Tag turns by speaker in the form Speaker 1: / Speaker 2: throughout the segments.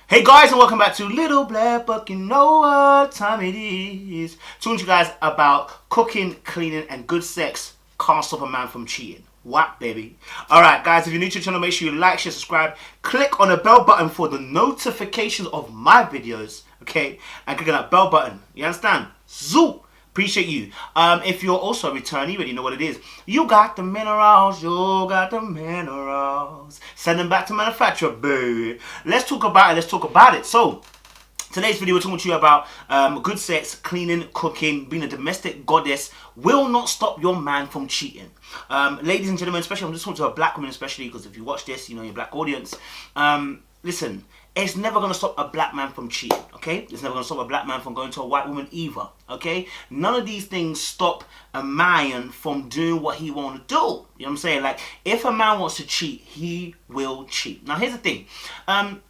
Speaker 1: Hey guys, and welcome back to Little Black Book. You know what time it is. Talking to you guys about cooking, cleaning, and good sex can't stop a man from cheating. What, baby? Alright, guys, if you're new to the channel, make sure you like, share, subscribe. Click on the bell button for the notifications of my videos, okay? And click on that bell button. You understand? Zoo! Appreciate you. If you're also a return, you already know what it is. You got the minerals, you got the minerals. Send them back to manufacturer, baby. Let's talk about it. So, today's video we're talking to you about good sex, cleaning, cooking, being a domestic goddess will not stop your man from cheating. Ladies and gentlemen, especially I'm just talking to a black woman especially, because if you watch this, you know, your black audience. Listen, it's never going to stop a black man from cheating, okay? It's never going to stop a black man from going to a white woman either, okay? None of these things stop a man from doing what he wants to do. You know what I'm saying? Like, if a man wants to cheat, he will cheat. Now, here's the thing.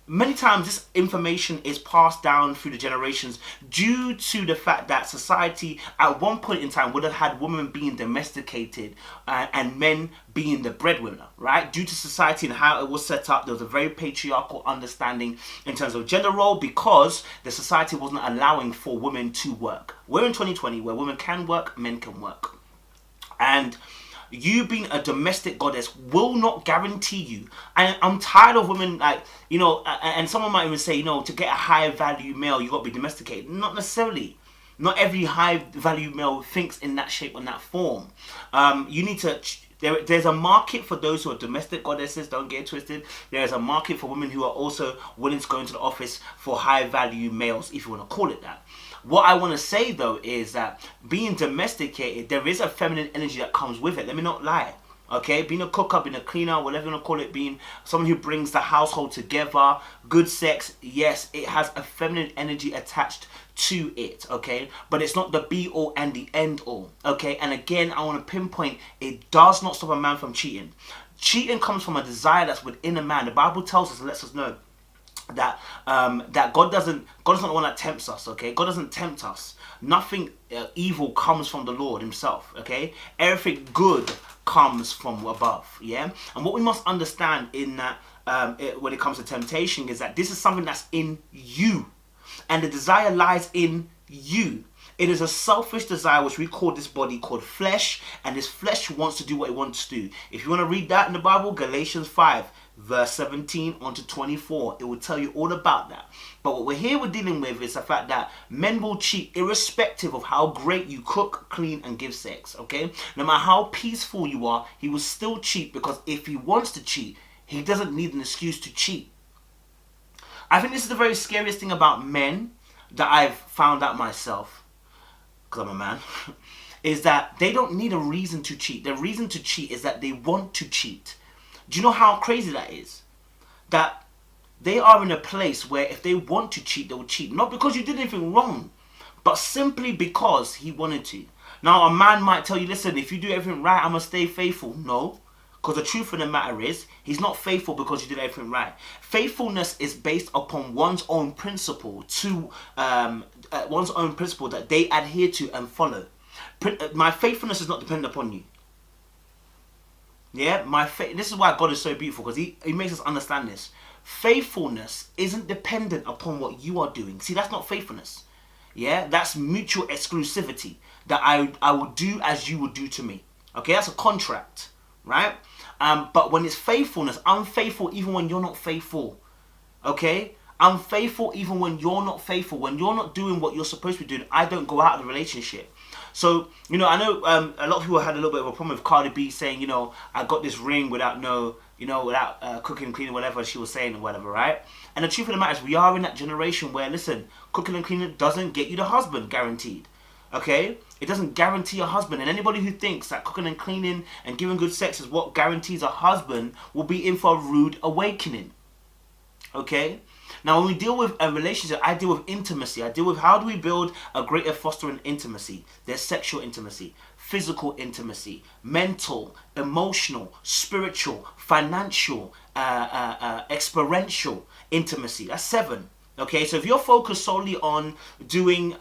Speaker 1: Many times this information is passed down through the generations due to the fact that society at one point in time would have had women being domesticated and men being the breadwinner, right? Due to society and how it was set up, there was a very patriarchal understanding in terms of gender role because the society wasn't allowing for women to work. We're in 2020 where women can work, men can work. And you being a domestic goddess will not guarantee you. And I'm tired of women, like, you know, and someone might even say, you know, to get a high value male, you got to be domesticated. Not necessarily. Not every high value male thinks in that shape or that form. You need to... There's a market for those who are domestic goddesses, don't get it twisted. There's a market for women who are also willing to go into the office for high value males, if you want to call it that. What I want to say though is that being domesticated, there is a feminine energy that comes with it. Let me not lie. Okay, being a cooker, being a cleaner, whatever you want to call it, being someone who brings the household together, good sex, yes, it has a feminine energy attached to it, okay? But it's not the be all and the end all, okay? And again, I want to pinpoint, it does not stop a man from cheating. Cheating comes from a desire that's within a man. The Bible tells us and lets us know that that God is not the one that tempts us, okay? God doesn't tempt us. Nothing evil comes from the Lord himself, okay? Everything good comes from above, yeah? And what we must understand in that when it comes to temptation is that this is something that's in you, and the desire lies in you. It is a selfish desire which we call this body called flesh, and this flesh wants to do what it wants to do. If you want to read that in the Bible, Galatians 5 verse 17 on to 24, it will tell you all about that. But what we're dealing with is the fact that men will cheat irrespective of how great you cook, clean, and give sex, okay? No matter how peaceful you are, he will still cheat, because if he wants to cheat, he doesn't need an excuse to cheat. I think this is the very scariest thing about men that I've found out myself, because I'm a man, is that they don't need a reason to cheat. The reason to cheat is that they want to cheat. Do you know how crazy that is? That they are in a place where if they want to cheat, they will cheat. Not because you did anything wrong, but simply because he wanted to. Now, a man might tell you, listen, if you do everything right, I'm going to stay faithful. No, because the truth of the matter is, he's not faithful because you did everything right. Faithfulness is based upon one's own principle that they adhere to and follow. My faithfulness is not dependent upon you. Yeah, this is why God is so beautiful, because he makes us understand this. Faithfulness isn't dependent upon what you are doing. See, that's not faithfulness. Yeah, that's mutual exclusivity, that I will do as you will do to me. Okay, that's a contract, right? But when it's faithfulness, I'm faithful even when you're not faithful. Okay? I'm faithful even when you're not faithful. When you're not doing what you're supposed to be doing, I don't go out of the relationship. So, you know, I know a lot of people had a little bit of a problem with Cardi B saying, you know, I got this ring without cooking, cleaning, whatever she was saying or whatever, right? And the truth of the matter is, we are in that generation where, listen, cooking and cleaning doesn't get you the husband guaranteed, okay? It doesn't guarantee a husband. And anybody who thinks that cooking and cleaning and giving good sex is what guarantees a husband will be in for a rude awakening, okay? Now, when we deal with a relationship, I deal with intimacy. I deal with how do we build a greater fostering intimacy. There's sexual intimacy, physical intimacy, mental, emotional, spiritual, financial, experiential intimacy. That's 7. Okay, so if you're focused solely on doing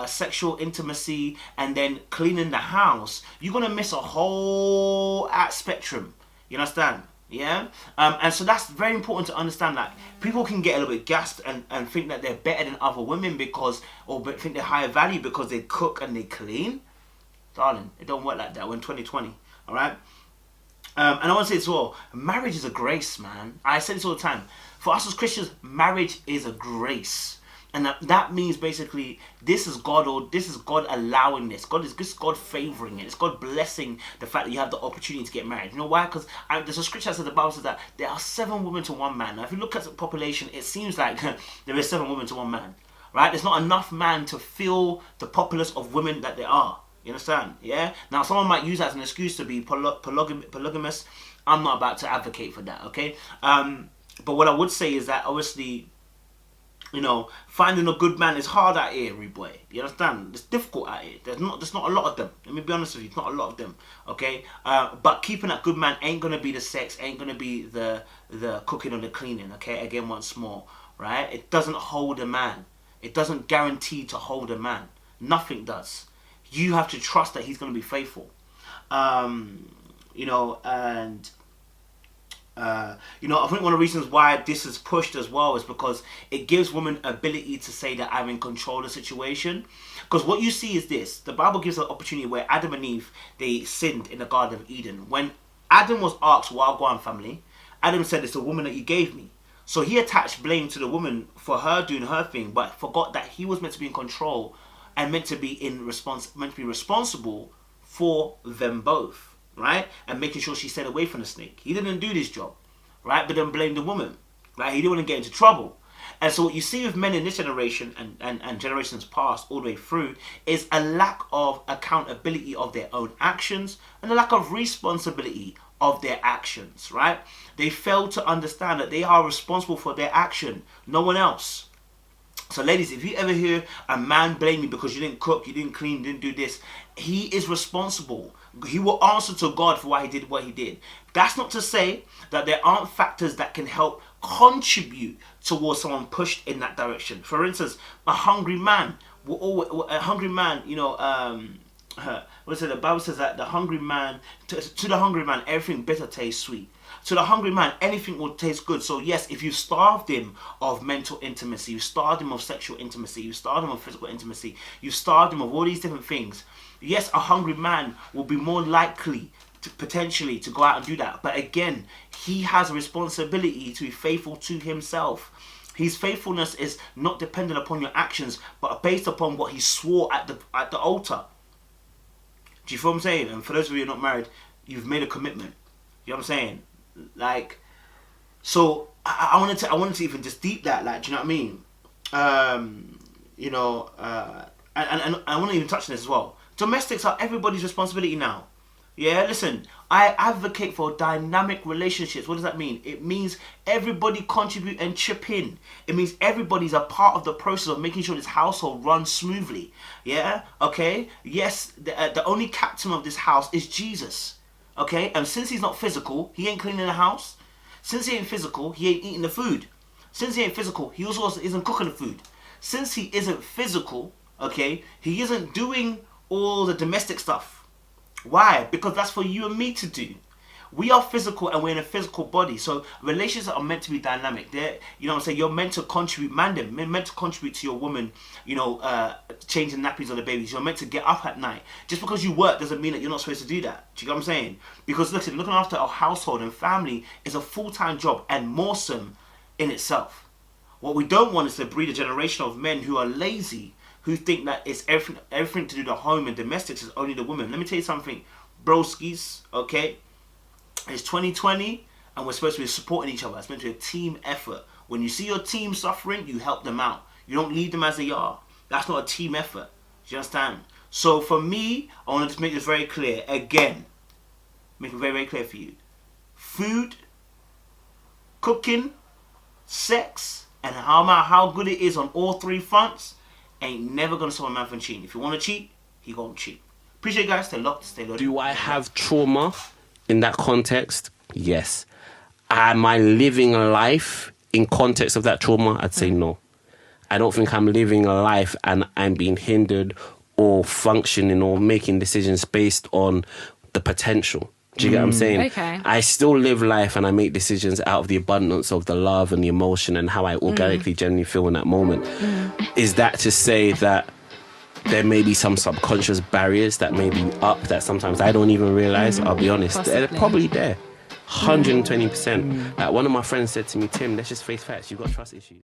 Speaker 1: sexual intimacy and then cleaning the house, you're going to miss a whole spectrum. You understand? Yeah, and so that's very important to understand. Like, people can get a little bit gassed and think that they're better than other women because, or think they're higher value because they cook and they clean. Darling, it don't work like that. We're in 2020, all right. And I want to say as well, marriage is a grace, man. I say this all the time. For us as Christians, marriage is a grace. And that means basically this is God, or this is God allowing this. This is God favoring it. It's God blessing the fact that you have the opportunity to get married. You know why? Because there's a scripture that says, the Bible says that there are 7 women to 1 man. Now, if you look at the population, it seems like there is 7 women to 1 man. Right? There's not enough man to fill the populace of women that there are. You understand? Yeah? Now, someone might use that as an excuse to be polygamous. I'm not about to advocate for that, okay? But what I would say is that, obviously, you know, finding a good man is hard out here, boy. You understand? It's difficult out here. There's not a lot of them. Let me be honest with you. It's not a lot of them, okay? But keeping that good man ain't going to be the sex, ain't going to be the cooking or the cleaning, okay? Again, once more, right? It doesn't hold a man. It doesn't guarantee to hold a man. Nothing does. You have to trust that he's going to be faithful. You know, and you know, I think one of the reasons why this is pushed as well is because it gives women ability to say that I'm in control of the situation. Because what you see is this: the Bible gives an opportunity where Adam and Eve, they sinned in the Garden of Eden. When Adam was asked, "Well, go on, family," Adam said, "It's the woman that you gave me." So he attached blame to the woman for her doing her thing, but forgot that he was meant to be in control and meant to be responsible for them both, right? And making sure she stayed away from the snake. He didn't do this job, right? But then blamed the woman, right? He didn't want to get into trouble. And so what you see with men in this generation and generations past all the way through is a lack of accountability of their own actions and a lack of responsibility of their actions, right? They fail to understand that they are responsible for their action, no one else. So ladies, if you ever hear a man blame you because you didn't cook, you didn't clean, you didn't do this, he is responsible. He will answer to God for why he did what he did. That's not to say that there aren't factors that can help contribute towards someone pushed in that direction. For instance, a hungry man will always, you know, what is it? The Bible says that the hungry man, to the hungry man, everything bitter tastes sweet. To the hungry man, anything will taste good. So yes, if you starved him of mental intimacy, you starved him of sexual intimacy, you starved him of physical intimacy, you starved him of all these different things, yes, a hungry man will be more likely to potentially to go out and do that. But again, he has a responsibility to be faithful to himself. His faithfulness is not dependent upon your actions, but based upon what he swore at the altar. Do you feel what I'm saying? And for those of you who are not married, you've made a commitment. You know what I'm saying? Like, so I wanted to even just deep that, like, do you know what I mean? You know, and I want to even touch on this as well. Domestics are everybody's responsibility now. Yeah, listen, I advocate for dynamic relationships. What does that mean? It means everybody contribute and chip in. It means everybody's a part of the process of making sure this household runs smoothly. Yeah, okay? Yes, the only captain of this house is Jesus. Okay, and since he's not physical, he ain't cleaning the house. Since he ain't physical, he ain't eating the food. Since he ain't physical, he also isn't cooking the food. Since he isn't physical, okay, he isn't doing all the domestic stuff. Why? Because that's for you and me to do. We are physical and we're in a physical body. So relationships are meant to be dynamic. They're, you know what I'm saying, you're meant to contribute, meant to contribute to your woman, you know, changing nappies on the babies. You're meant to get up at night. Just because you work doesn't mean that you're not supposed to do that. Do you get what I'm saying? Because listen, looking after a household and family is a full-time job and awesome in itself. What we don't want is to breed a generation of men who are lazy, who think that it's everything to do the home and domestics is only the woman. Let me tell you something, broskies, okay? It's 2020 and we're supposed to be supporting each other. It's meant to be a team effort. When you see your team suffering, you help them out. You don't leave them as they are. That's not a team effort. Do you understand? So for me, I want to just make this very clear. Again, make it very, very clear for you. Food, cooking, sex, and how good it is on all 3 fronts ain't never going to stop a man from cheating. If you want to cheat, he going to cheat. Appreciate you guys. Stay locked, stay loaded.
Speaker 2: Do I have trauma in that context? Yes. Am I living a life in context of that trauma? I'd say no. I don't think I'm living a life and I'm being hindered or functioning or making decisions based on the potential. Do you get what I'm saying?
Speaker 3: Okay.
Speaker 2: I still live life and I make decisions out of the abundance of the love and the emotion and how I organically, genuinely feel in that moment. Is that to say that there may be some subconscious barriers that may be up that sometimes I don't even realize? I'll be honest. They're
Speaker 3: Possibly.
Speaker 2: probably there. 120%. Like one of my friends said to me, Tim, let's just face facts. You've got trust issues.